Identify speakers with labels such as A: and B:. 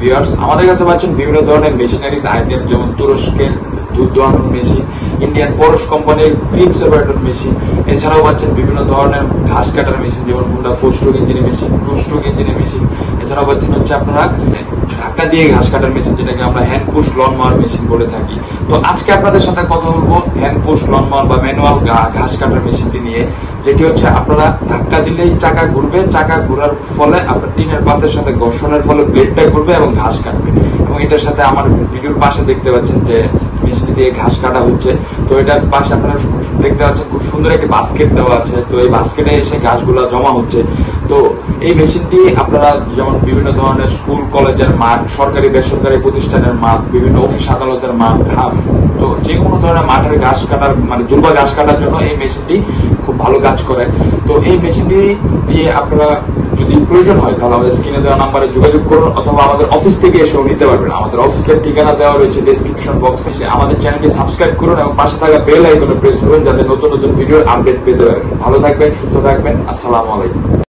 A: Viewers, আমাদের কাছে পাচ্ছেন বিভিন্ন ধরনের মেশিনারিজ আইটেম, যেমন তুরস্কের দুধ দোয়ানোর মেশিন, ইন্ডিয়ান পরশ কোম্পানির ক্রিম সেপারেটর মেশিন, এছাড়াও পাচ্ছেন বিভিন্ন ধরনের ঘাস কাটার মেশিন, যেমন হুন্ডা 4 স্ট্রোক ইঞ্জিনের মেশিন, 2 স্ট্রোক ইঞ্জিনের মেশিন। এছাড়াও পাচ্ছেন হচ্ছে আপনারা ধাক্কা দিয়ে ঘাস কাটার মেশিন, যেটাকে আমরা হ্যান্ড পুশ লন মাওয়ার মেশিন বলে থাকি। তো আজকে আপনাদের সাথে কথা বলবো হ্যান্ড পুশ লন মাওয়ার বা ম্যানুয়াল ঘাস কাটার মেশিনটি নিয়ে, যেটি হচ্ছে আপনারা ধাক্কা দিলেই চাকা ঘুরবে, চাকা ঘোরার ফলে আপনার টিনের পাতের সাথে ঘর্ষণের ফলে ব্লেডটা ঘুরবে এবং ঘাস কাটবে। এবং এটার সাথে আমার ভিডিওর পাশে দেখতে পাচ্ছেন যে মেশিনটি দিয়ে ঘাস কাটা হচ্ছে। তো এটার পাশে আপনারা দেখতে পাচ্ছেন খুব সুন্দর একটি বাস্কেট দেওয়া আছে। তো এই বাস্কেটে এসে ঘাসগুলো জমা হচ্ছে। তো এই মেশিনটি আপনারা যেমন বিভিন্ন ধরনের স্কুল কলেজের মাঠ, সরকারি বেসরকারি প্রতিষ্ঠানের মাঠ, বিভিন্ন অফিস আদালতের মাঠ, তো যে কোনো ধরনের মাঠের ঘাস কাটার মানে দুর্বা ঘাস কাটার জন্য এই মেশিনটি খুব ভালো কাজ করে। তো এই মেশিনটি দিয়ে আপনারা যদি প্রয়োজন হয় তাহলে আমাদের স্ক্রিনে দেওয়া নাম্বারে যোগাযোগ করুন, অথবা আমাদের অফিস থেকে এসেও নিতে পারবেন। আমাদের অফিসের ঠিকানা দেওয়া রয়েছে ডেসক্রিপশন বক্সে। আমাদের চ্যানেলটি সাবস্ক্রাইব করুন এবং পাশে থাকা বেল আইকনে প্রেস করুন, যাতে নতুন নতুন ভিডিওর আপডেট পেতে পারেন। ভালো থাকবেন, সুস্থ থাকবেন। আসসালামু আলাইকুম।